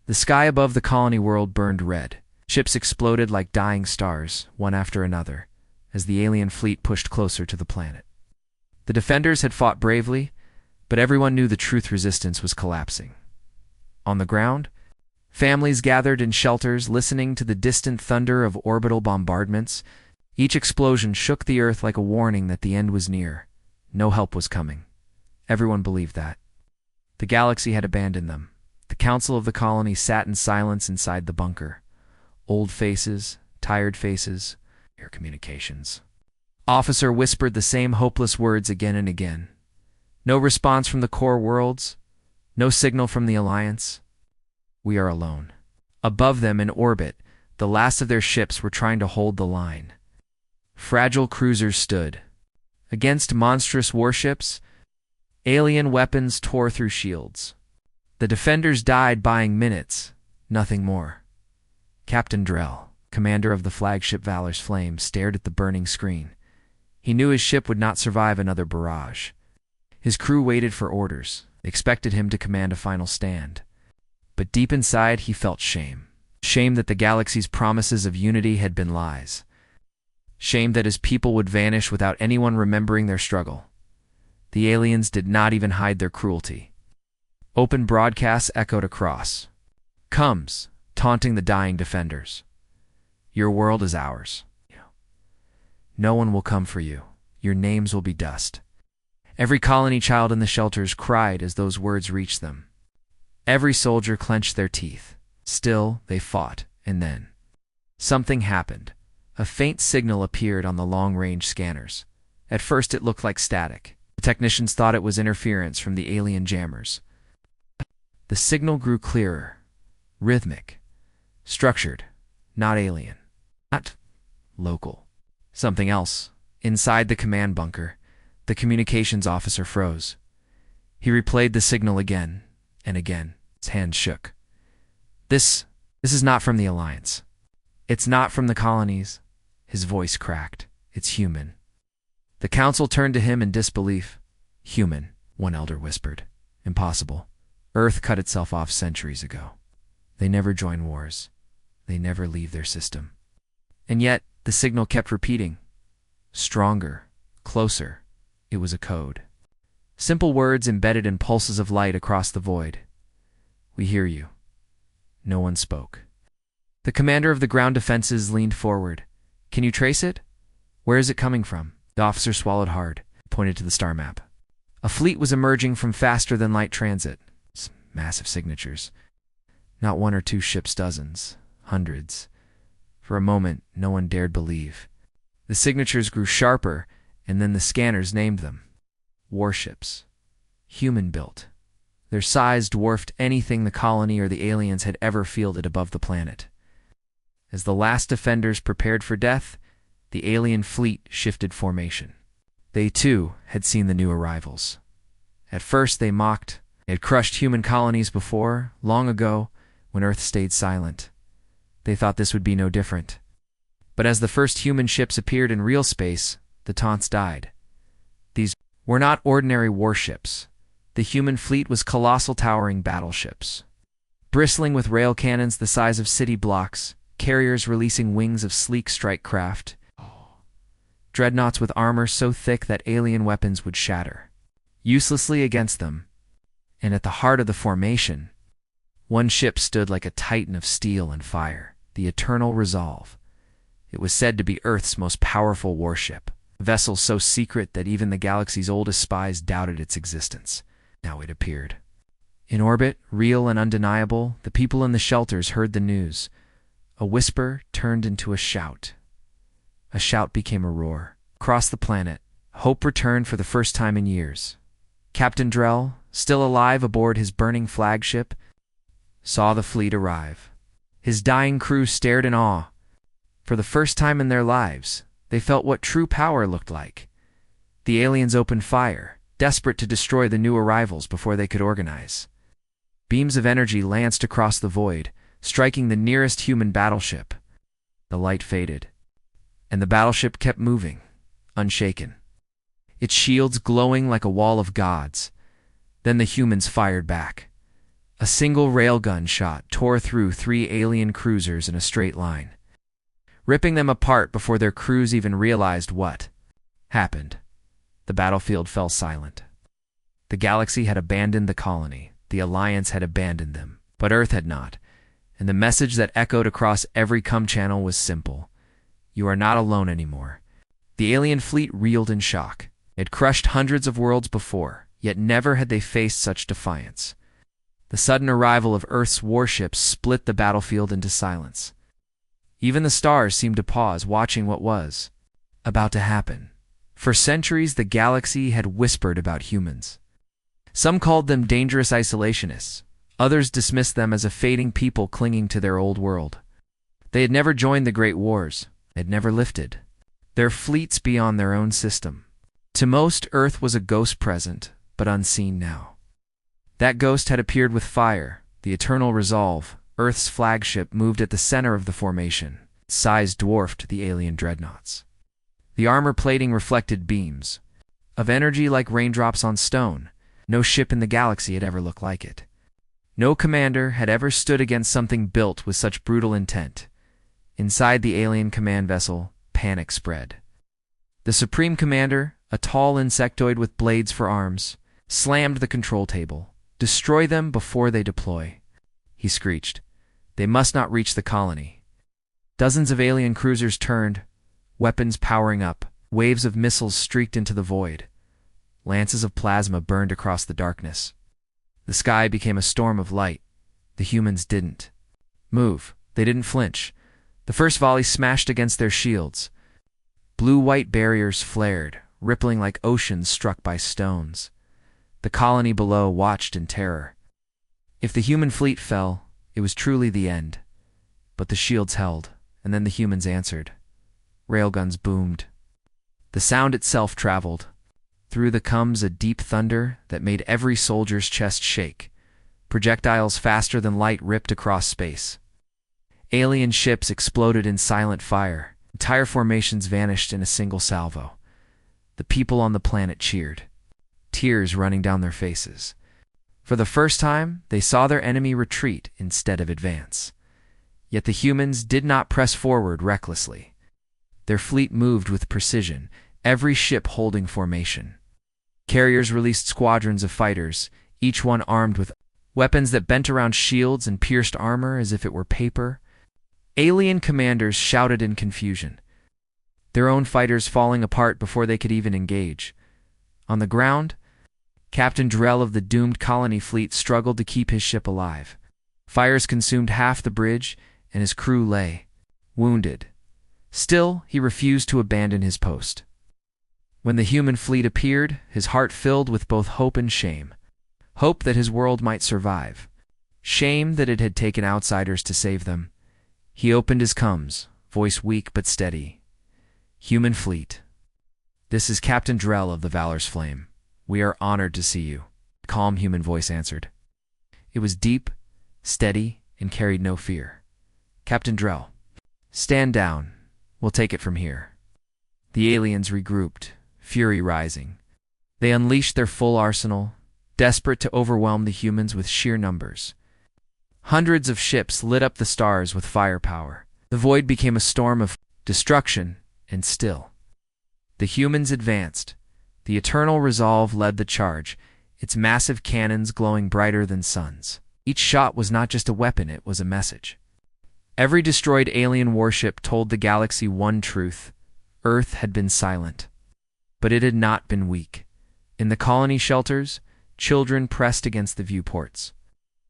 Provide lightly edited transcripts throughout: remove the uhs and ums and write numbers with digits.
The sky above the colony world burned red. Ships exploded like dying stars, one after another, as the alien fleet pushed closer to the planet. The defenders had fought bravely, but everyone knew the truth resistance was collapsing. On the ground, families gathered in shelters listening to the distant thunder of orbital bombardments. Each explosion shook the Earth like a warning that the end was near. No help was coming. Everyone believed that. The galaxy had abandoned them. The council of the colony sat in silence inside the bunker. Old faces, tired faces, air communications. Officer whispered the same hopeless words again and again. No response from the core worlds. No signal from the Alliance. We are alone. Above them in orbit, the last of their ships were trying to hold the line. Fragile cruisers stood. Against monstrous warships, alien weapons tore through shields. The defenders died buying minutes, nothing more. Captain Drell, commander of the flagship Valor's Flame, stared at the burning screen. He knew his ship would not survive another barrage. His crew waited for orders, expected him to command a final stand. But deep inside, he felt shame. Shame that the galaxy's promises of unity had been lies. Shame that his people would vanish without anyone remembering their struggle. The aliens did not even hide their cruelty. Open broadcasts echoed across. Comes, taunting the dying defenders. Your world is ours. No one will come for you. Your names will be dust. Every colony child in the shelters cried as those words reached them. Every soldier clenched their teeth. Still, they fought, and then something happened. A faint signal appeared on the long-range scanners. At first it looked like static. The technicians thought it was interference from the alien jammers. The signal grew clearer, rhythmic, structured, not alien, not local. Something else. Inside the command bunker, the communications officer froze. He replayed the signal again and again. His hands shook. This is not from the Alliance. It's not from the colonies. His voice cracked. It's human. The council turned to him in disbelief. Human, one elder whispered. Impossible. Earth cut itself off centuries ago. They never join wars. They never leave their system. And yet, the signal kept repeating. Stronger, closer. It was a code. Simple words embedded in pulses of light across the void. We hear you. No one spoke. The commander of the ground defenses leaned forward. Can you trace it? Where is it coming from? The officer swallowed hard, pointed to the star map. A fleet was emerging from faster-than-light transit. Massive signatures. Not one or two ships, dozens, hundreds. For a moment, no one dared believe. The signatures grew sharper, and then the scanners named them. Warships. Human-built. Their size dwarfed anything the colony or the aliens had ever fielded above the planet. As the last defenders prepared for death, the alien fleet shifted formation. They, too, had seen the new arrivals. At first, they mocked. They had crushed human colonies before, long ago, when Earth stayed silent. They thought this would be no different. But as the first human ships appeared in real space, the taunts died. These were not ordinary warships. The human fleet was colossal towering battleships. Bristling with rail cannons the size of city blocks, carriers releasing wings of sleek strike craft, dreadnoughts with armor so thick that alien weapons would shatter. Uselessly against them, and at the heart of the formation, one ship stood like a titan of steel and fire, the Eternal Resolve. It was said to be Earth's most powerful warship, a vessel so secret that even the galaxy's oldest spies doubted its existence. Now it appeared. In orbit, real and undeniable, the people in the shelters heard the news. A whisper turned into a shout. A shout became a roar. Across the planet, hope returned for the first time in years. Captain Drell, still alive aboard his burning flagship, saw the fleet arrive. His dying crew stared in awe. For the first time in their lives, they felt what true power looked like. The aliens opened fire, desperate to destroy the new arrivals before they could organize. Beams of energy lanced across the void, striking the nearest human battleship. The light faded, and the battleship kept moving, unshaken. Its shields glowing like a wall of gods. Then the humans fired back. A single railgun shot tore through 3 alien cruisers in a straight line, ripping them apart before their crews even realized what happened. The battlefield fell silent. The galaxy had abandoned the colony. The Alliance had abandoned them, but Earth had not. And the message that echoed across every comm channel was simple. You are not alone anymore. The alien fleet reeled in shock. It had crushed hundreds of worlds before, yet never had they faced such defiance. The sudden arrival of Earth's warships split the battlefield into silence. Even the stars seemed to pause, watching what was about to happen. For centuries, the galaxy had whispered about humans. Some called them dangerous isolationists. Others dismissed them as a fading people clinging to their old world. They had never joined the Great Wars. They had never lifted their fleets beyond their own system. To most, Earth was a ghost present, but unseen now. That ghost had appeared with fire, the eternal resolve. Earth's flagship moved at the center of the formation. Its size dwarfed the alien dreadnoughts. The armor plating reflected beams of energy like raindrops on stone. No ship in the galaxy had ever looked like it. No commander had ever stood against something built with such brutal intent. Inside the alien command vessel, panic spread. The Supreme Commander, a tall insectoid with blades for arms, slammed the control table. "Destroy them before they deploy," he screeched. "They must not reach the colony." Dozens of alien cruisers turned, weapons powering up. Waves of missiles streaked into the void. Lances of plasma burned across the darkness. The sky became a storm of light. The humans didn't move. They didn't flinch. The first volley smashed against their shields. Blue-white barriers flared, rippling like oceans struck by stones. The colony below watched in terror. If the human fleet fell, it was truly the end. But the shields held, and then the humans answered. Railguns boomed. The sound itself traveled. Through the comes a deep thunder that made every soldier's chest shake. Projectiles faster than light ripped across space. Alien ships exploded in silent fire. Entire formations vanished in a single salvo. The people on the planet cheered, tears running down their faces. For the first time, they saw their enemy retreat instead of advance. Yet the humans did not press forward recklessly. Their fleet moved with precision, every ship holding formation. Carriers released squadrons of fighters, each one armed with weapons that bent around shields and pierced armor as if it were paper. Alien commanders shouted in confusion, their own fighters falling apart before they could even engage. On the ground, Captain Drell of the doomed colony fleet struggled to keep his ship alive. Fires consumed half the bridge, and his crew lay, wounded. Still, he refused to abandon his post. When the human fleet appeared, his heart filled with both hope and shame. Hope that his world might survive. Shame that it had taken outsiders to save them. He opened his comms, voice weak but steady. "Human fleet. This is Captain Drell of the Valor's Flame. We are honored to see you," the calm human voice answered. It was deep, steady, and carried no fear. "Captain Drell, stand down. We'll take it from here." The aliens regrouped, fury rising. They unleashed their full arsenal, desperate to overwhelm the humans with sheer numbers. Hundreds of ships lit up the stars with firepower. The void became a storm of destruction, and still the humans advanced. The eternal resolve led the charge, its massive cannons glowing brighter than suns. Each shot was not just a weapon, it was a message. Every destroyed alien warship told the galaxy one truth: Earth had been silent. But it had not been weak. In the colony shelters, children pressed against the viewports.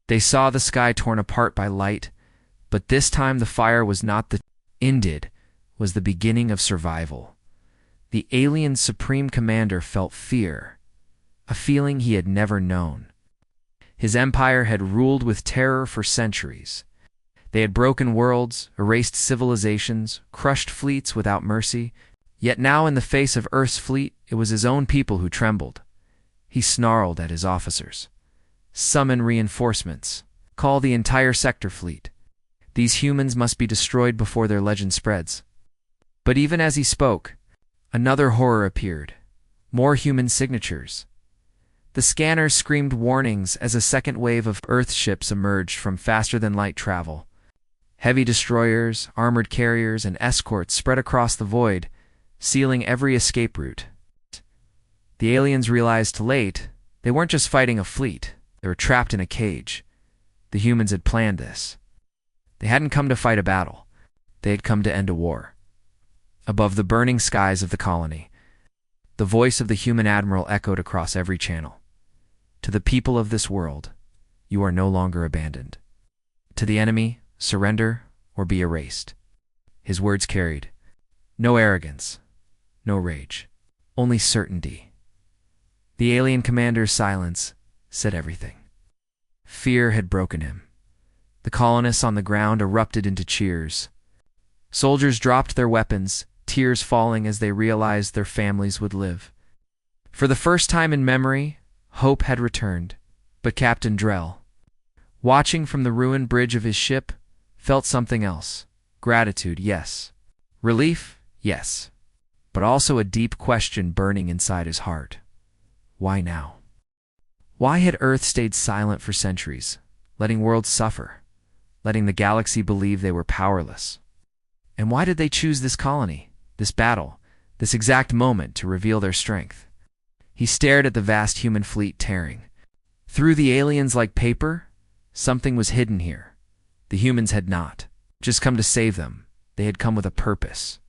They saw the sky torn apart by light, but this time the fire was not the ended, was the beginning of survival. The alien Supreme Commander felt fear, a feeling he had never known. His empire had ruled with terror for centuries. They had broken worlds, erased civilizations, crushed fleets without mercy. Yet now in the face of Earth's fleet, it was his own people who trembled. He snarled at his officers. "Summon reinforcements. Call the entire sector fleet. These humans must be destroyed before their legend spreads." But even as he spoke, another horror appeared. More human signatures. The scanners screamed warnings as a second wave of Earth ships emerged from faster-than-light travel. Heavy destroyers, armored carriers, and escorts spread across the void, sealing every escape route. The aliens realized late they weren't just fighting a fleet, they were trapped in a cage. The humans had planned this. They hadn't come to fight a battle, they had come to end a war. Above the burning skies of the colony, the voice of the human admiral echoed across every channel. To the people of this world, you are no longer abandoned. To the enemy, surrender or be erased. His words carried no arrogance, no rage, only certainty. The alien commander's silence said everything. Fear had broken him. The colonists on the ground erupted into cheers. Soldiers dropped their weapons, tears falling as they realized their families would live. For the first time in memory, hope had returned, but Captain Drell, watching from the ruined bridge of his ship, felt something else. Gratitude, yes. Relief, yes. But also a deep question burning inside his heart. Why now? Why had Earth stayed silent for centuries, letting worlds suffer, letting the galaxy believe they were powerless? And why did they choose this colony, this battle, this exact moment to reveal their strength? He stared at the vast human fleet tearing. Through the aliens like paper, something was hidden here. The humans had not just come to save them. They had come with a purpose.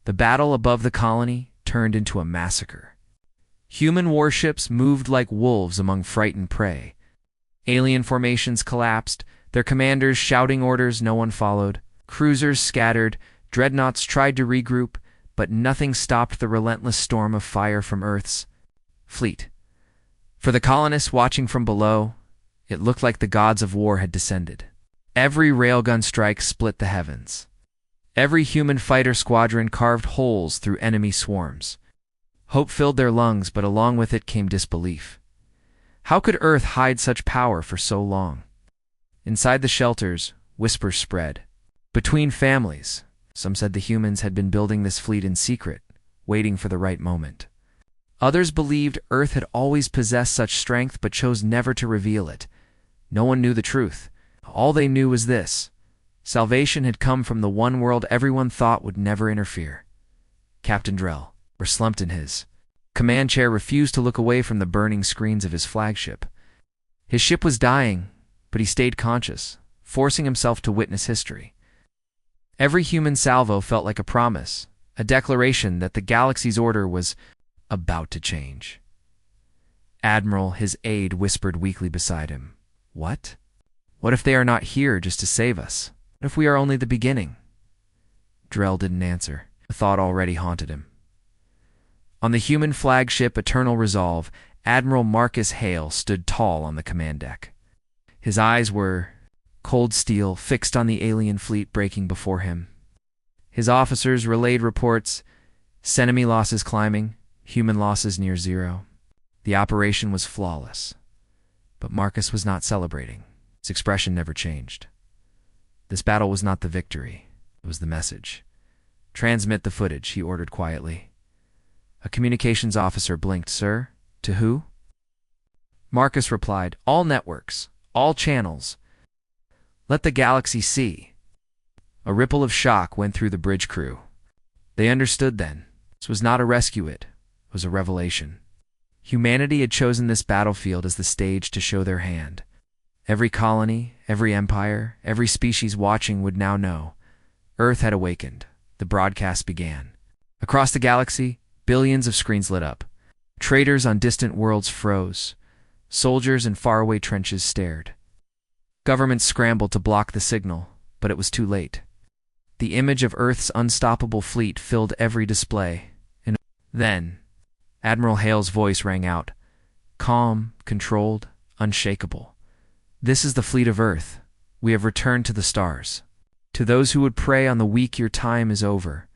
The battle above the colony turned into a massacre. Human warships moved like wolves among frightened prey. Alien formations collapsed, their commanders shouting orders no one followed. Cruisers scattered, dreadnoughts tried to regroup, but nothing stopped the relentless storm of fire from Earth's fleet. For the colonists watching from below, it looked like the gods of war had descended. Every railgun strike split the heavens. Every human fighter squadron carved holes through enemy swarms. Hope filled their lungs, but along with it came disbelief. How could Earth hide such power for so long? Inside the shelters, whispers spread. Between families, some said the humans had been building this fleet in secret, waiting for the right moment. Others believed Earth had always possessed such strength but chose never to reveal it. No one knew the truth. All they knew was this: salvation had come from the one world everyone thought would never interfere. Captain Drell, slumped in his command chair, refused to look away from the burning screens of his flagship. His ship was dying, but he stayed conscious, forcing himself to witness history. Every human salvo felt like a promise, a declaration that the galaxy's order was about to change. Admiral, his aide, whispered weakly beside him. What? What if they are not here just to save us? What if we are only the beginning? Drell didn't answer. The thought already haunted him. On the human flagship Eternal Resolve, Admiral Marcus Hale stood tall on the command deck. His eyes were cold steel, fixed on the alien fleet breaking before him. His officers relayed reports: enemy losses climbing, human losses near zero. The operation was flawless. But Marcus was not celebrating. His expression never changed. This battle was not the victory. It was the message. Transmit the footage, he ordered quietly. A communications officer blinked. Sir, to who? Marcus replied, all networks, all channels. Let the galaxy see. A ripple of shock went through the bridge crew. They understood then. This was not a rescue, it was a revelation. Humanity had chosen this battlefield as the stage to show their hand. Every colony, every empire, every species watching would now know. Earth had awakened. The broadcast began. Across the galaxy, billions of screens lit up. Traders on distant worlds froze. Soldiers in faraway trenches stared. Governments scrambled to block the signal, but it was too late. The image of Earth's unstoppable fleet filled every display. And then, Admiral Hale's voice rang out, calm, controlled, unshakable. This is the fleet of Earth. We have returned to the stars. To those who would prey on the weak, your time is over.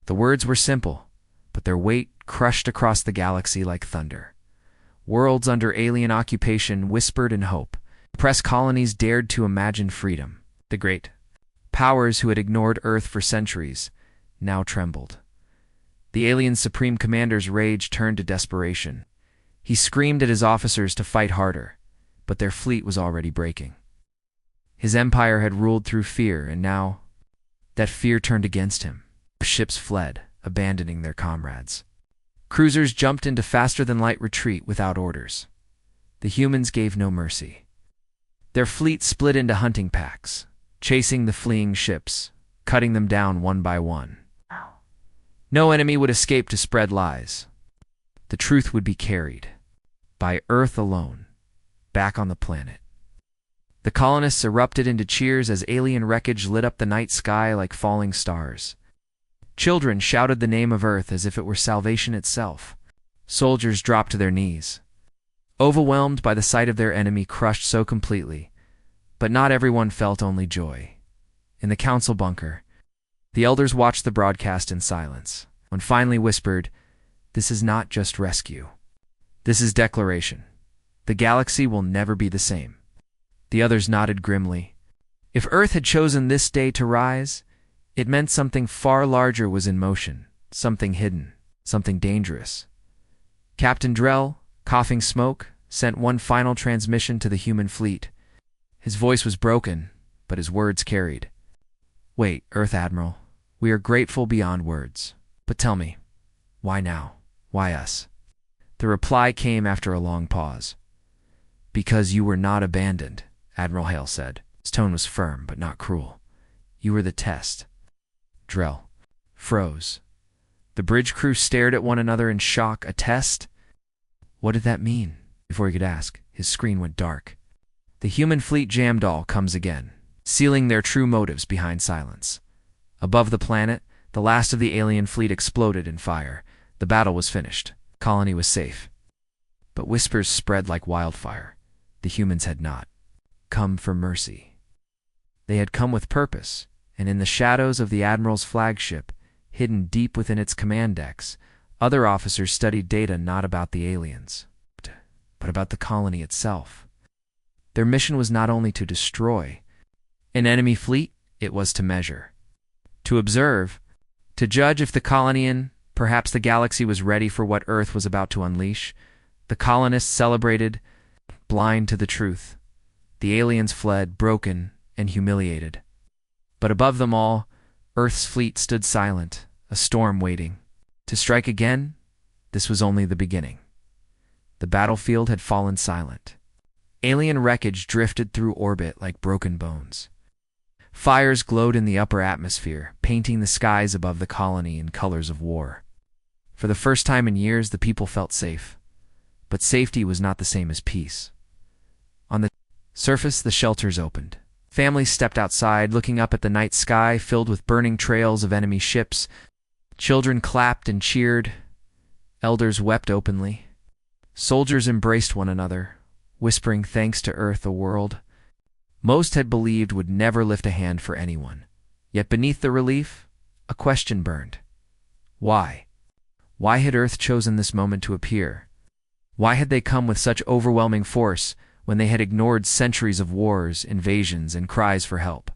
The words were simple, but their weight crushed across the galaxy like thunder. Worlds under alien occupation whispered in hope. Oppressed colonies dared to imagine freedom. The great powers who had ignored Earth for centuries now trembled. The alien supreme commander's rage turned to desperation. He screamed at his officers to fight harder, but their fleet was already breaking. His empire had ruled through fear, and now that fear turned against him. Ships fled, abandoning their comrades. Cruisers jumped into faster-than-light retreat without orders. The humans gave no mercy. Their fleet split into hunting packs, chasing the fleeing ships, cutting them down one by one. No enemy would escape to spread lies. The truth would be carried, by Earth alone, back on the planet. The colonists erupted into cheers as alien wreckage lit up the night sky like falling stars. Children shouted the name of Earth as if it were salvation itself. Soldiers dropped to their knees, overwhelmed by the sight of their enemy crushed so completely. But not everyone felt only joy. In the council bunker, the elders watched the broadcast in silence. One finally whispered, "This is not just rescue. This is declaration. The galaxy will never be the same." The others nodded grimly. If Earth had chosen this day to rise, it meant something far larger was in motion, something hidden, something dangerous. Captain Drell, coughing smoke, sent one final transmission to the human fleet. His voice was broken, but his words carried. "Wait, Earth Admiral. We are grateful beyond words. But tell me, why now? Why us?" The reply came after a long pause. "Because you were not abandoned," Admiral Hale said. His tone was firm, but not cruel. "You were the test." Drell froze. The bridge crew stared at one another in shock. A test? What did that mean? Before he could ask, his screen went dark. The human fleet jammed all comes again, sealing their true motives behind silence. Above the planet, the last of the alien fleet exploded in fire. The battle was finished. The colony was safe. But whispers spread like wildfire. The humans had not come for mercy. They had come with purpose, and in the shadows of the Admiral's flagship, hidden deep within its command decks, other officers studied data not about the aliens, but about the colony itself. Their mission was not only to destroy an enemy fleet, it was to measure, to observe, to judge if the colony and perhaps the galaxy was ready for what Earth was about to unleash. The colonists celebrated, blind to the truth. The aliens fled, broken and humiliated. But above them all, Earth's fleet stood silent, a storm waiting. To strike again, this was only the beginning. The battlefield had fallen silent. Alien wreckage drifted through orbit like broken bones. Fires glowed in the upper atmosphere, painting the skies above the colony in colors of war. For the first time in years, the people felt safe. But safety was not the same as peace. On the surface, the shelters opened. Families stepped outside, looking up at the night sky filled with burning trails of enemy ships. Children clapped and cheered. Elders wept openly. Soldiers embraced one another, whispering thanks to Earth, the world most had believed would never lift a hand for anyone. Yet beneath the relief, a question burned. Why? Why had Earth chosen this moment to appear? Why had they come with such overwhelming force when they had ignored centuries of wars, invasions, and cries for help?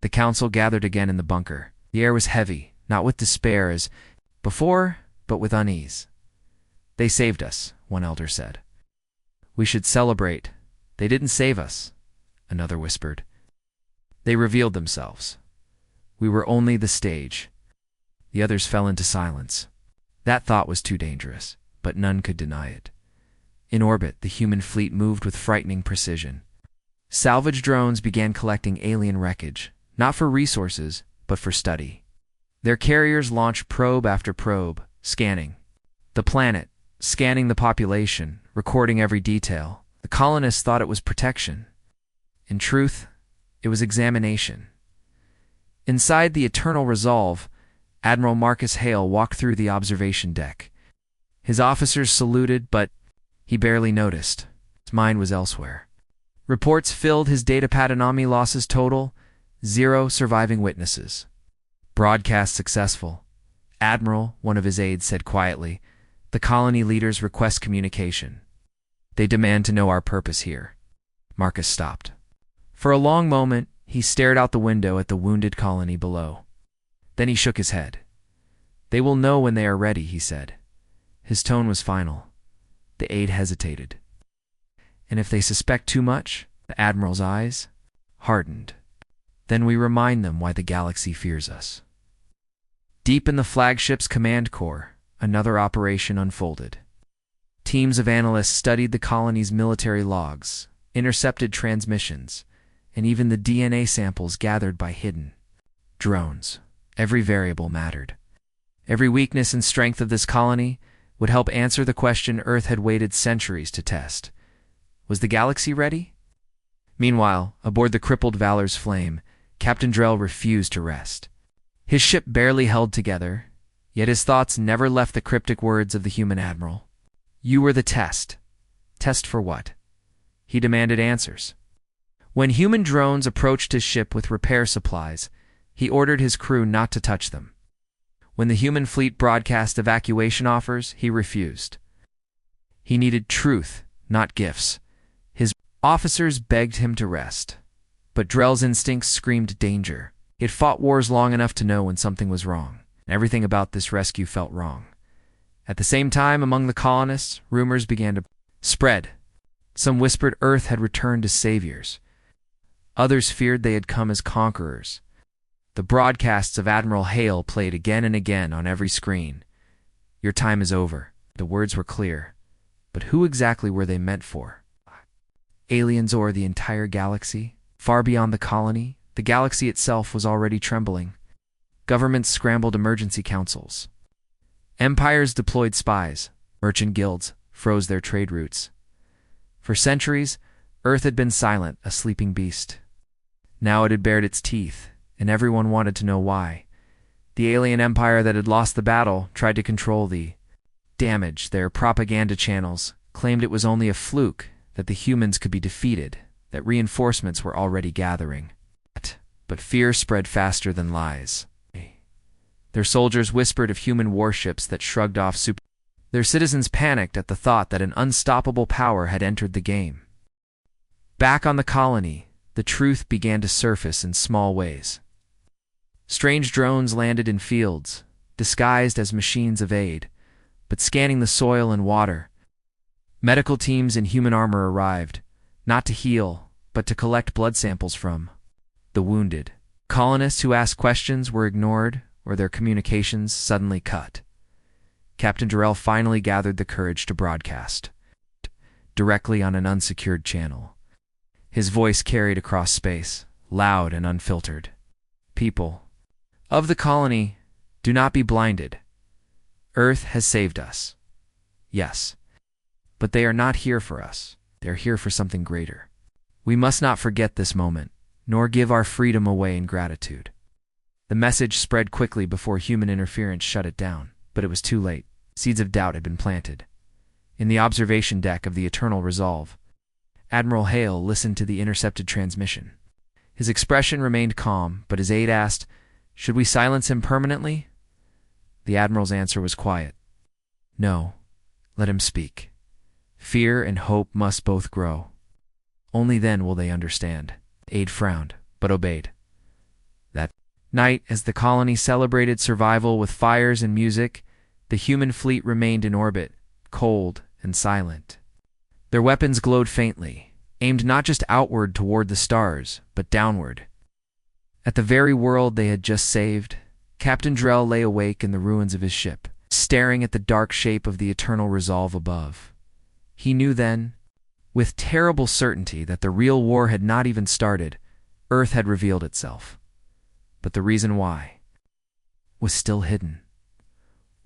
The council gathered again in the bunker. The air was heavy, not with despair as before, but with unease. "They saved us," one elder said. "We should celebrate." "They didn't save us," another whispered. "They revealed themselves. We were only the stage." The others fell into silence. That thought was too dangerous, but none could deny it. In orbit, the human fleet moved with frightening precision. Salvage drones began collecting alien wreckage, not for resources, but for study. Their carriers launched probe after probe, scanning the planet, scanning the population, recording every detail. The colonists thought it was protection. In truth, it was examination. Inside the Eternal Resolve, Admiral Marcus Hale walked through the observation deck. His officers saluted, but he barely noticed. His mind was elsewhere. Reports filled his datapad. Enemy losses total, 0 surviving witnesses. Broadcast successful. "Admiral," one of his aides said quietly, "the colony leaders request communication. They demand to know our purpose here." Marcus stopped. For a long moment, he stared out the window at the wounded colony below. Then he shook his head. "They will know when they are ready," he said. His tone was final. The aide hesitated. And if they suspect too much? The Admiral's eyes hardened. Then we remind them why the galaxy fears us. Deep in the flagship's command core, another operation unfolded. Teams of analysts studied the colony's military logs, intercepted transmissions, and even the DNA samples gathered by hidden drones. Every variable mattered. Every weakness and strength of this colony would help answer the question Earth had waited centuries to test. Was the galaxy ready? Meanwhile, aboard the crippled Valor's Flame, Captain Drell refused to rest. His ship barely held together, yet his thoughts never left the cryptic words of the human admiral. You were the test. Test for what? He demanded answers. When human drones approached his ship with repair supplies, he ordered his crew not to touch them. When the human fleet broadcast evacuation offers, he refused. He needed truth, not gifts. His officers begged him to rest. But Drell's instincts screamed danger. He had fought wars long enough to know when something was wrong, and everything about this rescue felt wrong. At the same time, among the colonists, rumors began to spread. Some whispered Earth had returned as saviors. Others feared they had come as conquerors. The broadcasts of Admiral Hale played again and again on every screen. Your time is over. The words were clear. But who exactly were they meant for? Aliens or the entire galaxy? Far beyond the colony, the galaxy itself was already trembling. Governments scrambled emergency councils. Empires deployed spies. Merchant guilds froze their trade routes. For centuries, Earth had been silent, a sleeping beast. Now it had bared its teeth, and everyone wanted to know why. The alien empire that had lost the battle tried to control the damage. Their propaganda channels claimed it was only a fluke, that the humans could be defeated, that reinforcements were already gathering. But fear spread faster than lies. Their soldiers whispered of human warships that shrugged off super. Their citizens panicked at the thought that an unstoppable power had entered the game. Back on the colony, the truth began to surface in small ways. Strange drones landed in fields, disguised as machines of aid, but scanning the soil and water. Medical teams in human armor arrived, not to heal, but to collect blood samples from the wounded. Colonists who asked questions were ignored, or their communications suddenly cut. Captain Durrell finally gathered the courage to broadcast, directly on an unsecured channel. His voice carried across space, loud and unfiltered. People of the colony, do not be blinded. Earth has saved us. Yes, but they are not here for us. They are here for something greater. We must not forget this moment, nor give our freedom away in gratitude. The message spread quickly before human interference shut it down, but it was too late. Seeds of doubt had been planted. In the observation deck of the Eternal Resolve, Admiral Hale listened to the intercepted transmission. His expression remained calm, but his aide asked, "Should we silence him permanently?" The Admiral's answer was quiet. "No, let him speak. Fear and hope must both grow. Only then will they understand." The aide frowned, but obeyed. That night, as the colony celebrated survival with fires and music, the human fleet remained in orbit, cold and silent. Their weapons glowed faintly, aimed not just outward toward the stars, but downward. At the very world they had just saved, Captain Drell lay awake in the ruins of his ship, staring at the dark shape of the Eternal Resolve above. He knew then, with terrible certainty, that the real war had not even started. Earth had revealed itself. But the reason why was still hidden.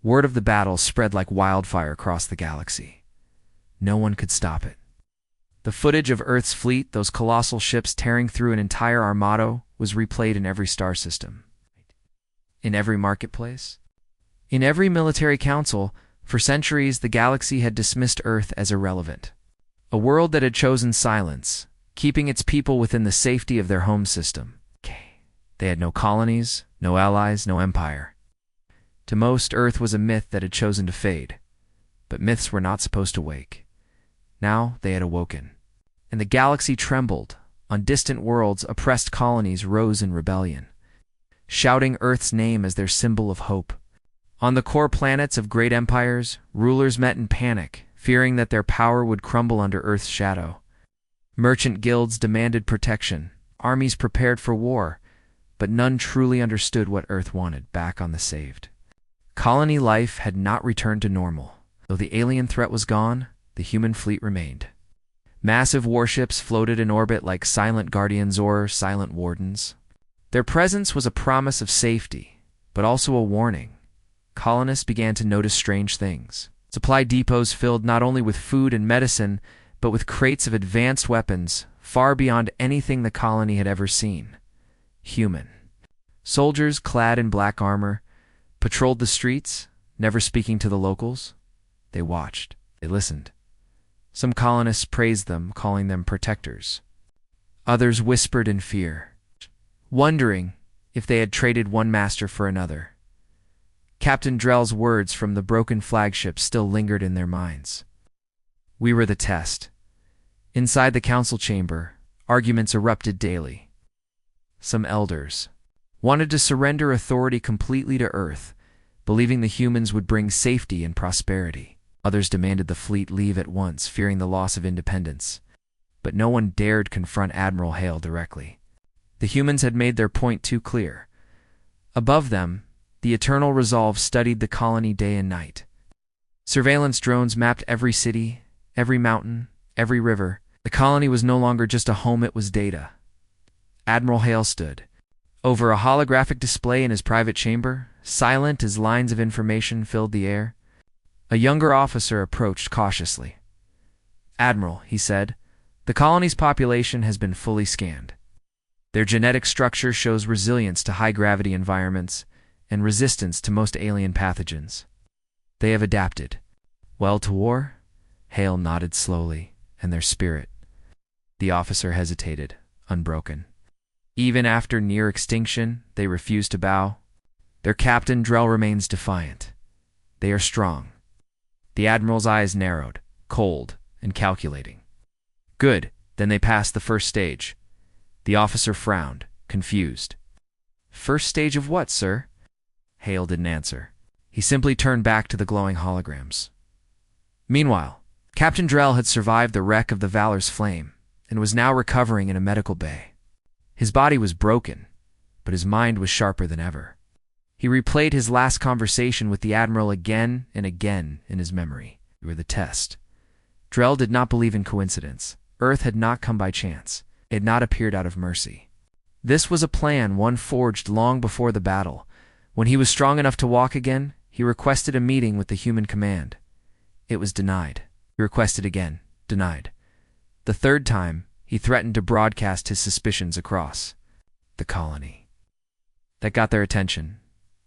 Word of the battle spread like wildfire across the galaxy. No one could stop it. The footage of Earth's fleet, those colossal ships tearing through an entire armada, was replayed in every star system. In every marketplace. In every military council. For centuries, the galaxy had dismissed Earth as irrelevant. A world that had chosen silence, keeping its people within the safety of their home system. They had no colonies, no allies, no empire. To most, Earth was a myth that had chosen to fade. But myths were not supposed to wake. Now they had awoken. And the galaxy trembled. On distant worlds, oppressed colonies rose in rebellion, shouting Earth's name as their symbol of hope. On the core planets of great empires, rulers met in panic, fearing that their power would crumble under Earth's shadow. Merchant guilds demanded protection, armies prepared for war, but none truly understood what Earth wanted back on the saved. Colony life had not returned to normal. Though the alien threat was gone, the human fleet remained. Massive warships floated in orbit like silent guardians or silent wardens. Their presence was a promise of safety, but also a warning. Colonists began to notice strange things. Supply depots filled not only with food and medicine, but with crates of advanced weapons far beyond anything the colony had ever seen. Human. Soldiers clad in black armor patrolled the streets, never speaking to the locals. They watched. They listened. Some colonists praised them, calling them protectors. Others whispered in fear, wondering if they had traded one master for another. Captain Drell's words from the broken flagship still lingered in their minds. We were the test. Inside the council chamber, arguments erupted daily. Some elders wanted to surrender authority completely to Earth, believing the humans would bring safety and prosperity. Others demanded the fleet leave at once, fearing the loss of independence. But no one dared confront Admiral Hale directly. The humans had made their point too clear. Above them, the Eternal Resolve studied the colony day and night. Surveillance drones mapped every city, every mountain, every river. The colony was no longer just a home, it was data. Admiral Hale stood over a holographic display in his private chamber, silent as lines of information filled the air. A younger officer approached cautiously. Admiral, he said, the colony's population has been fully scanned. Their genetic structure shows resilience to high-gravity environments and resistance to most alien pathogens. They have adapted. Well to war? Hale nodded slowly, and their spirit. The officer hesitated, unbroken. Even after near extinction, they refuse to bow. Their captain, Drell, remains defiant. They are strong. The Admiral's eyes narrowed, cold and calculating. Good, then they passed the first stage. The officer frowned, confused. First stage of what, sir? Hale didn't answer. He simply turned back to the glowing holograms. Meanwhile, Captain Drell had survived the wreck of the Valor's Flame and was now recovering in a medical bay. His body was broken, but his mind was sharper than ever. He replayed his last conversation with the Admiral again and again in his memory. We were the test. Drell did not believe in coincidence. Earth had not come by chance. It had not appeared out of mercy. This was a plan one forged long before the battle. When he was strong enough to walk again, he requested a meeting with the human command. It was denied. He requested again, denied. The third time, he threatened to broadcast his suspicions across the colony. That got their attention.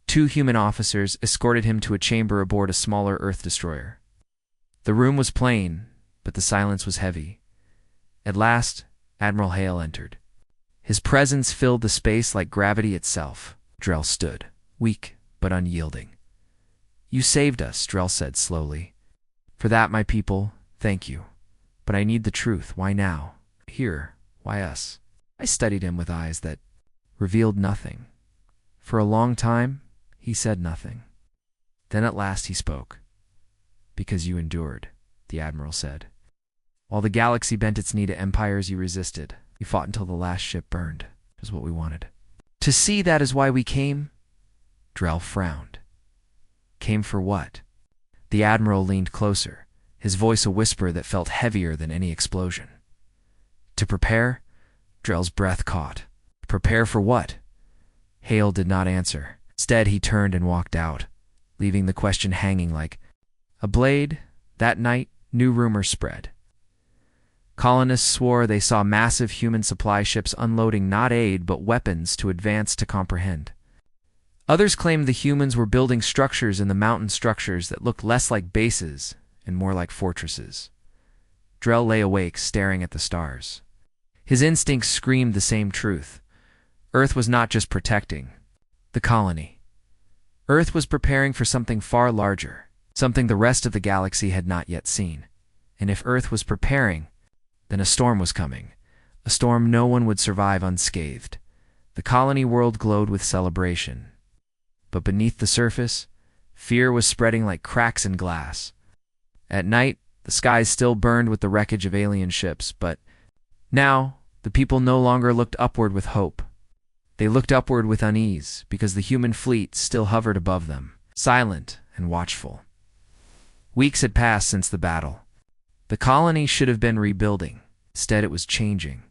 2 human officers escorted him to a chamber aboard a smaller Earth destroyer. The room was plain, but the silence was heavy. At last, Admiral Hale entered. His presence filled the space like gravity itself. Drell stood, weak but unyielding. You saved us, Drell said slowly. For that, my people, thank you. But I need the truth. Why now? Here, why us? I studied him with eyes that revealed nothing. For a long time, he said nothing. Then at last he spoke. Because you endured, the Admiral said. While the galaxy bent its knee to empires, you resisted. You fought until the last ship burned. It was what we wanted. To see that is why we came? Drell frowned. Came for what? The Admiral leaned closer, his voice a whisper that felt heavier than any explosion. To prepare? Drell's breath caught. Prepare for what? Hale did not answer. Instead, he turned and walked out, leaving the question hanging like a blade. That night, new rumors spread. Colonists swore they saw massive human supply ships unloading not aid but weapons to advance to comprehend. Others claimed the humans were building structures in the mountain structures that looked less like bases and more like fortresses. Drell lay awake, staring at the stars. His instincts screamed the same truth. Earth was not just protecting the colony. Earth was preparing for something far larger, something the rest of the galaxy had not yet seen. And if Earth was preparing, then a storm was coming, a storm no one would survive unscathed. The colony world glowed with celebration. But beneath the surface, fear was spreading like cracks in glass. At night, The skies still burned with the wreckage of alien ships, but now the people no longer looked upward with hope. They looked upward with unease, because the human fleet still hovered above them, silent and watchful. Weeks had passed since the battle. The colony should have been rebuilding. Instead, it was changing.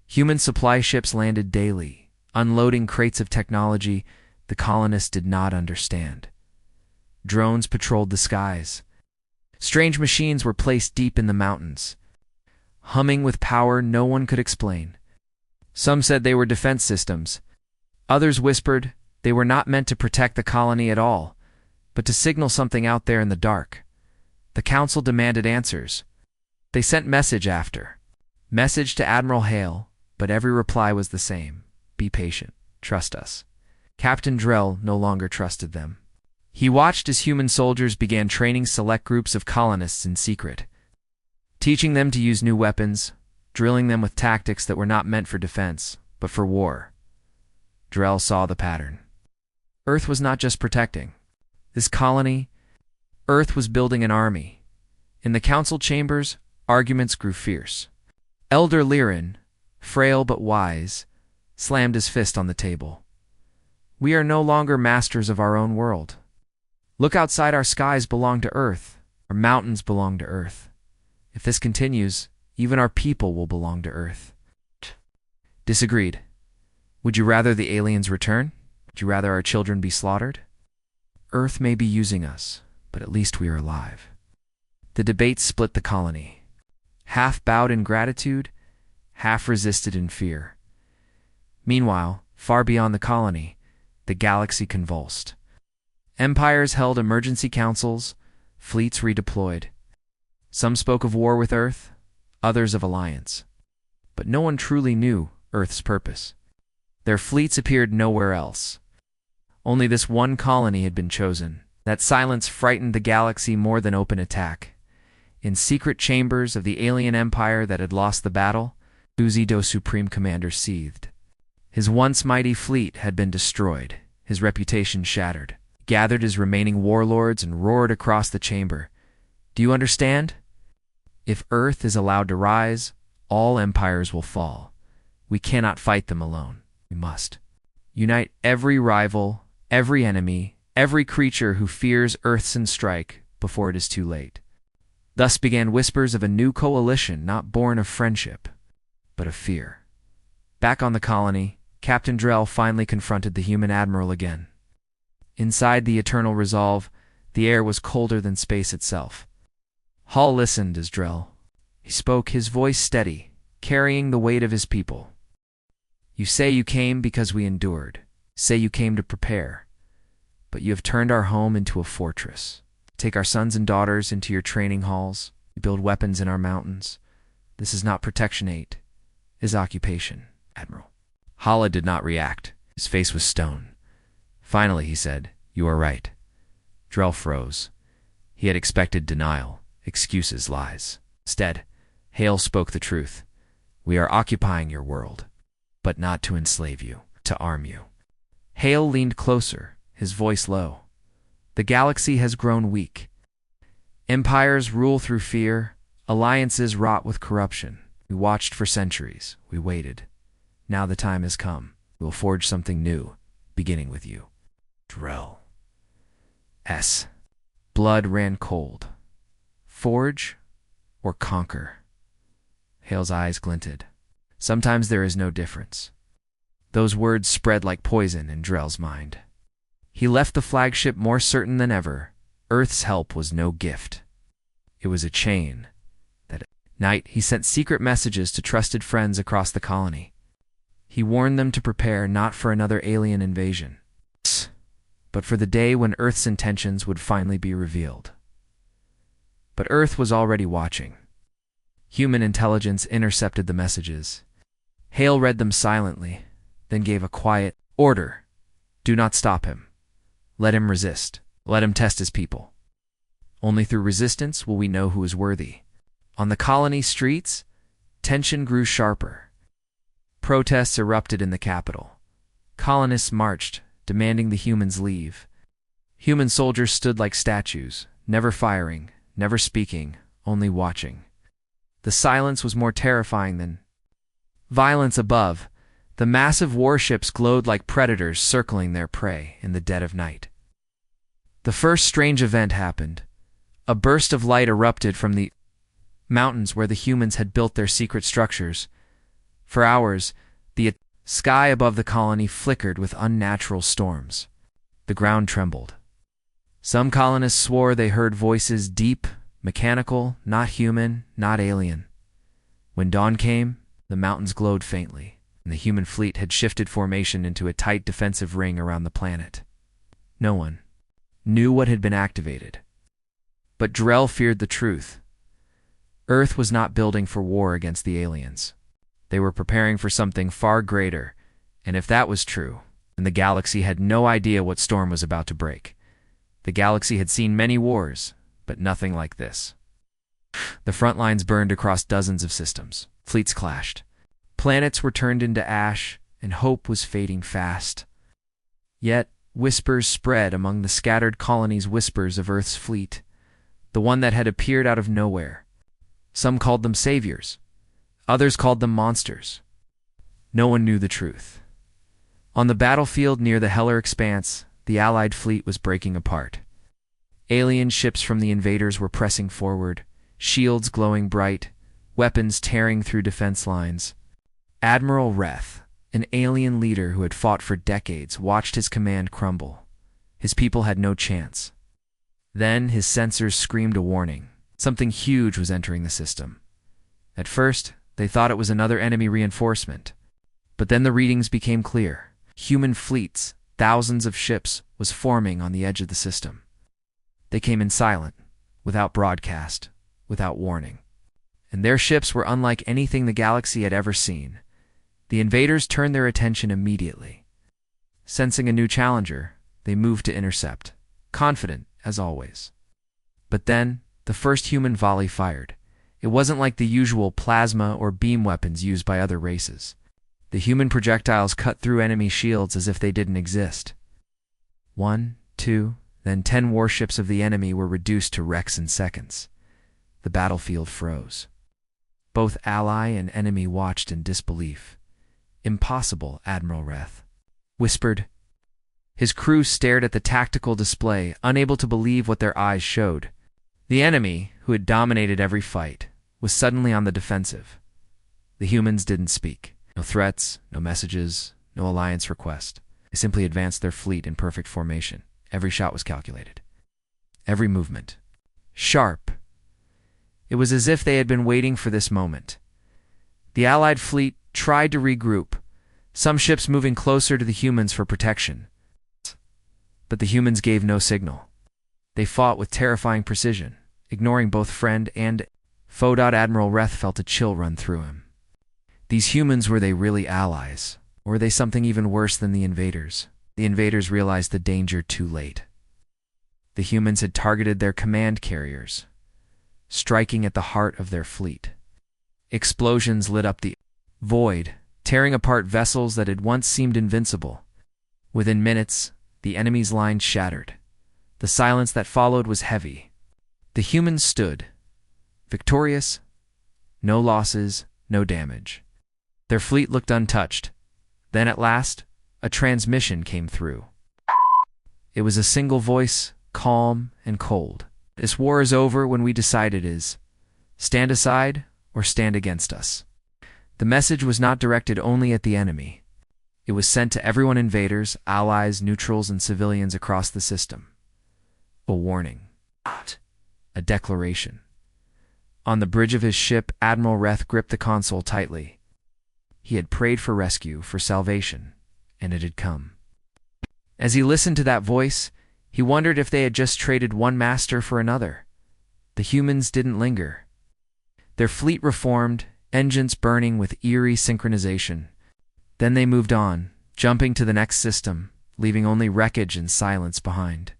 Human supply ships landed daily, unloading crates of technology the colonists did not understand. Drones patrolled the skies. Strange machines were placed deep in the mountains, humming with power no one could explain. Some said they were defense systems. Others whispered they were not meant to protect the colony at all, but to signal something out there in the dark. The council demanded answers. They sent message to Admiral Hale, but every reply was the same. Be patient. Trust us. Captain Drell no longer trusted them. He watched as human soldiers began training select groups of colonists in secret, teaching them to use new weapons, drilling them with tactics that were not meant for defense, but for war. Drell saw the pattern. Earth was not just protecting this colony. Earth was building an army. In the council chambers, arguments grew fierce. Elder Lirin, frail but wise, slammed his fist on the table. We are no longer masters of our own world. Look outside, our skies belong to Earth. Our mountains belong to Earth. If this continues, even our people will belong to Earth. Disagreed. Would you rather the aliens return? Would you rather our children be slaughtered? Earth may be using us, but at least we are alive. The debate split the colony. Half bowed in gratitude, half resisted in fear. Meanwhile, far beyond the colony, the galaxy convulsed. Empires held emergency councils, fleets redeployed. Some spoke of war with Earth, others of alliance. But no one truly knew Earth's purpose. Their fleets appeared nowhere else. Only this one colony had been chosen. That silence frightened the galaxy more than open attack. In secret chambers of the alien empire that had lost the battle, Uzido's supreme commander seethed. His once mighty fleet had been destroyed, his reputation shattered. He gathered his remaining warlords and roared across the chamber. Do you understand? If Earth is allowed to rise, all empires will fall. We cannot fight them alone. We must unite every rival, every enemy, every creature who fears Earth's strike before it is too late. Thus began whispers of a new coalition not born of friendship, but of fear. Back on the colony, Captain Drell finally confronted the human admiral again. Inside the Eternal Resolve, the air was colder than space itself. Hall listened as Drell. He spoke, his voice steady, carrying the weight of his people. You say you came because we endured. Say you came to prepare. But you have turned our home into a fortress. Take our sons and daughters into your training halls. You build weapons in our mountains. This is not protection 8. It is occupation, Admiral. Hala did not react. His face was stone. Finally, he said, You are right. Drell froze. He had expected denial, excuses, lies. Instead, Hale spoke the truth. We are occupying your world, but not to enslave you, to arm you. Hale leaned closer, his voice low. The galaxy has grown weak. Empires rule through fear, alliances rot with corruption. We watched for centuries. We waited. Now the time has come. We will forge something new, beginning with you. Drell. Blood ran cold. Forge or conquer? Hale's eyes glinted. Sometimes there is no difference. Those words spread like poison in Drell's mind. He left the flagship more certain than ever. Earth's help was no gift. It was a chain. That night, he sent secret messages to trusted friends across the colony. He warned them to prepare not for another alien invasion, but for the day when Earth's intentions would finally be revealed. But Earth was already watching. Human intelligence intercepted the messages. Hale read them silently, then gave a quiet order. Do not stop him. Let him resist. Let him test his people. Only through resistance will we know who is worthy. On the colony streets, tension grew sharper. Protests erupted in the capital. Colonists marched, demanding the humans leave. Human soldiers stood like statues, never firing, never speaking, only watching. The silence was more terrifying than violence above. The massive warships glowed like predators circling their prey in the dead of night. The first strange event happened. A burst of light erupted from the mountains where the humans had built their secret structures. For hours, the sky above the colony flickered with unnatural storms. The ground trembled. Some colonists swore they heard voices deep, mechanical, not human, not alien. When dawn came, the mountains glowed faintly, and the human fleet had shifted formation into a tight defensive ring around the planet. No one knew what had been activated. But Drell feared the truth. Earth was not building for war against the aliens. They were preparing for something far greater, and if that was true, then the galaxy had no idea what storm was about to break. The galaxy had seen many wars, but nothing like this. The front lines burned across dozens of systems. Fleets clashed. Planets were turned into ash, and hope was fading fast. Yet, whispers spread among the scattered colonies, whispers of Earth's fleet, the one that had appeared out of nowhere. Some called them saviors. Others called them monsters. No one knew the truth. On the battlefield near the Heller Expanse, the Allied fleet was breaking apart. Alien ships from the invaders were pressing forward, shields glowing bright, weapons tearing through defense lines. Admiral Reth, an alien leader who had fought for decades, watched his command crumble. His people had no chance. Then his sensors screamed a warning. Something huge was entering the system. At first, they thought it was another enemy reinforcement. But then the readings became clear. Human fleets, thousands of ships, was forming on the edge of the system. They came in silent, without broadcast, without warning. And their ships were unlike anything the galaxy had ever seen. The invaders turned their attention immediately. Sensing a new challenger, they moved to intercept, confident as always. But then, the first human volley fired. It wasn't like the usual plasma or beam weapons used by other races. The human projectiles cut through enemy shields as if they didn't exist. 1, 2, then 10 warships of the enemy were reduced to wrecks in seconds. The battlefield froze. Both ally and enemy watched in disbelief. "Impossible," Admiral Reth whispered. His crew stared at the tactical display, unable to believe what their eyes showed. The enemy, who had dominated every fight, was suddenly on the defensive. The humans didn't speak. No threats, no messages, no alliance request. They simply advanced their fleet in perfect formation. Every shot was calculated. Every movement. Sharp. It was as if they had been waiting for this moment. The Allied fleet tried to regroup, some ships moving closer to the humans for protection. But the humans gave no signal. They fought with terrifying precision, ignoring both friend and foe. Admiral Reth felt a chill run through him. These humans, were they really allies? Or were they something even worse than the invaders? The invaders realized the danger too late. The humans had targeted their command carriers, striking at the heart of their fleet. Explosions lit up the void, tearing apart vessels that had once seemed invincible. Within minutes, the enemy's line shattered. The silence that followed was heavy. The humans stood, victorious, no losses, no damage. Their fleet looked untouched. Then at last, a transmission came through. It was a single voice, calm and cold. "This war is over when we decide it is. Stand aside or stand against us." The message was not directed only at the enemy. It was sent to everyone: invaders, allies, neutrals, and civilians across the system. A warning. A declaration. On the bridge of his ship, Admiral Reth gripped the console tightly. He had prayed for rescue, for salvation, and it had come. As he listened to that voice, he wondered if they had just traded one master for another. The humans didn't linger. Their fleet reformed, engines burning with eerie synchronization. Then they moved on, jumping to the next system, leaving only wreckage and silence behind.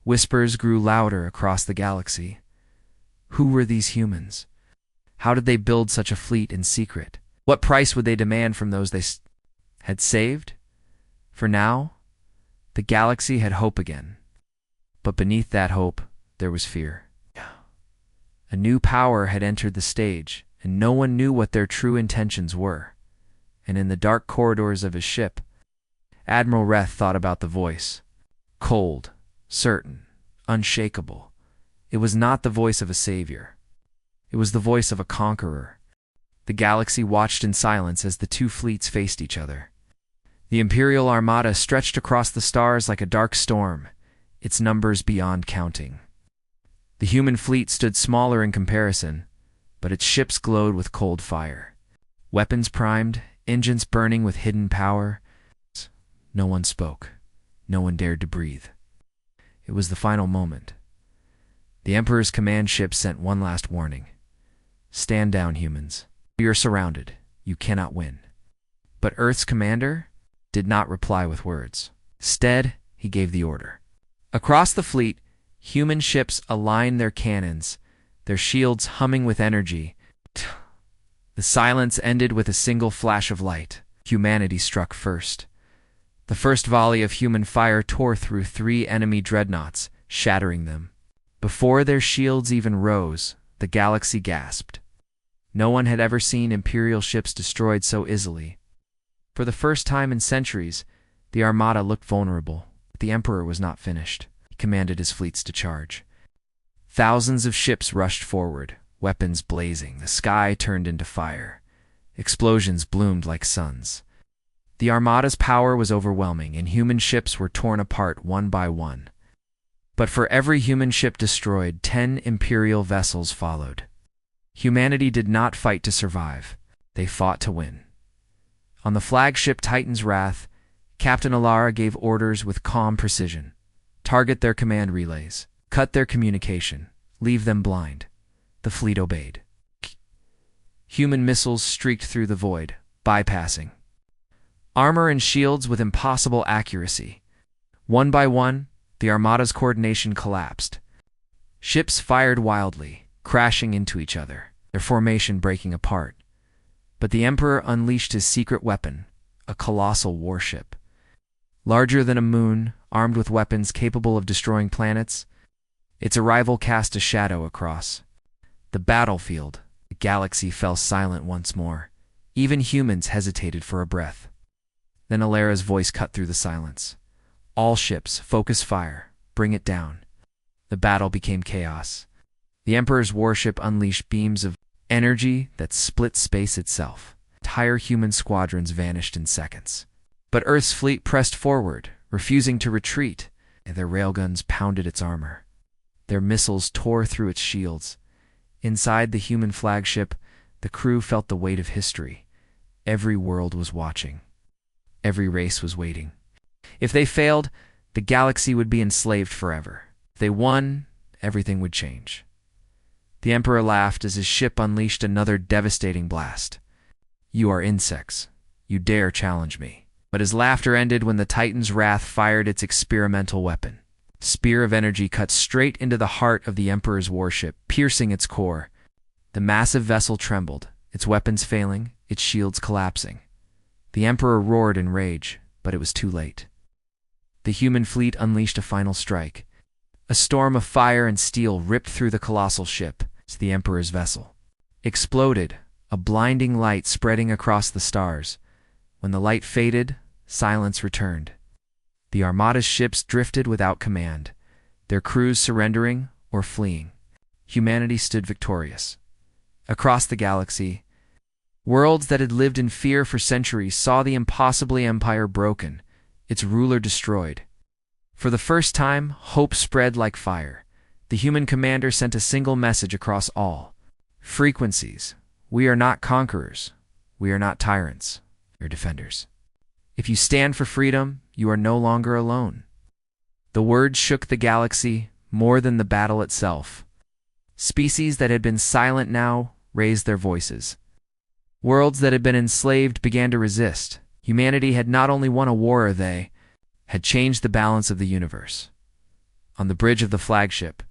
Whispers grew louder across the galaxy. Who were these humans? How did they build such a fleet in secret? What price would they demand from those they had saved? For now, the galaxy had hope again. But beneath that hope, there was fear. A new power had entered the stage, and no one knew what their true intentions were. And in the dark corridors of his ship, Admiral Reth thought about the voice. Cold, certain, unshakable. It was not the voice of a savior. It was the voice of a conqueror. The galaxy watched in silence as the two fleets faced each other. The Imperial Armada stretched across the stars like a dark storm, its numbers beyond counting. The human fleet stood smaller in comparison, but its ships glowed with cold fire. Weapons primed, engines burning with hidden power. No one spoke. No one dared to breathe. It was the final moment. The Emperor's command ship sent one last warning. Stand down, humans. You are surrounded. You cannot win. But Earth's commander did not reply with words. Instead, he gave the order. Across the fleet, human ships aligned their cannons, their shields humming with energy. The silence ended with a single flash of light. Humanity struck first. The first volley of human fire tore through 3 enemy dreadnoughts, shattering them. Before their shields even rose, the galaxy gasped. No one had ever seen Imperial ships destroyed so easily. For the first time in centuries, the Armada looked vulnerable. But the Emperor was not finished. He commanded his fleets to charge. Thousands of ships rushed forward, weapons blazing. The sky turned into fire. Explosions bloomed like suns. The Armada's power was overwhelming, and human ships were torn apart one by one. But for every human ship destroyed, 10 Imperial vessels followed. Humanity did not fight to survive. They fought to win. On the flagship Titan's Wrath, Captain Alara gave orders with calm precision. Target their command relays. Cut their communication. Leave them blind. The fleet obeyed. Human missiles streaked through the void, bypassing armor and shields with impossible accuracy. One by one, the Armada's coordination collapsed. Ships fired wildly, crashing into each other, their formation breaking apart. But the Emperor unleashed his secret weapon, a colossal warship. Larger than a moon, armed with weapons capable of destroying planets, its arrival cast a shadow across the battlefield. The galaxy fell silent once more. Even humans hesitated for a breath. Then Alara's voice cut through the silence. All ships, focus fire. Bring it down. The battle became chaos. The Emperor's warship unleashed beams of energy that split space itself. Entire human squadrons vanished in seconds. But Earth's fleet pressed forward, refusing to retreat, and their railguns pounded its armor. Their missiles tore through its shields. Inside the human flagship, the crew felt the weight of history. Every world was watching. Every race was waiting. If they failed, the galaxy would be enslaved forever. If they won, everything would change. The Emperor laughed as his ship unleashed another devastating blast. You are insects. You dare challenge me. But his laughter ended when the Titan's Wrath fired its experimental weapon. Spear of energy cut straight into the heart of the Emperor's warship, piercing its core. The massive vessel trembled, its weapons failing, its shields collapsing. The Emperor roared in rage, but it was too late. The human fleet unleashed a final strike. A storm of fire and steel ripped through the colossal ship. The Emperor's vessel exploded, a blinding light spreading across the stars. When the light faded, silence returned. The Armada's ships drifted without command, their crews surrendering or fleeing. Humanity stood victorious. Across the galaxy, worlds that had lived in fear for centuries saw the impossible empire broken, its ruler destroyed. For the first time, hope spread like fire. The human commander sent a single message across all frequencies. We are not conquerors. We are not tyrants. We are defenders. If you stand for freedom, you are no longer alone. The words shook the galaxy more than the battle itself. Species that had been silent now raised their voices. Worlds that had been enslaved began to resist. Humanity had not only won a war, they had changed the balance of the universe. On the bridge of the flagship,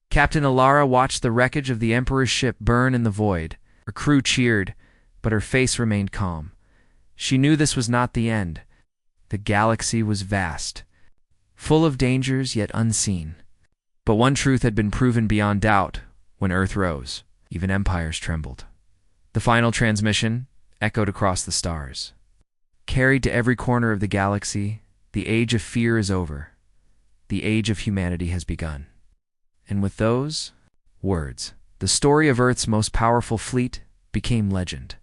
Captain Alara watched the wreckage of the Emperor's ship burn in the void. Her crew cheered, but her face remained calm. She knew this was not the end. The galaxy was vast, full of dangers yet unseen. But one truth had been proven beyond doubt. When Earth rose, even empires trembled. The final transmission echoed across the stars. Carried to every corner of the galaxy, the age of fear is over. The age of humanity has begun. And with those words, the story of Earth's most powerful fleet became legend.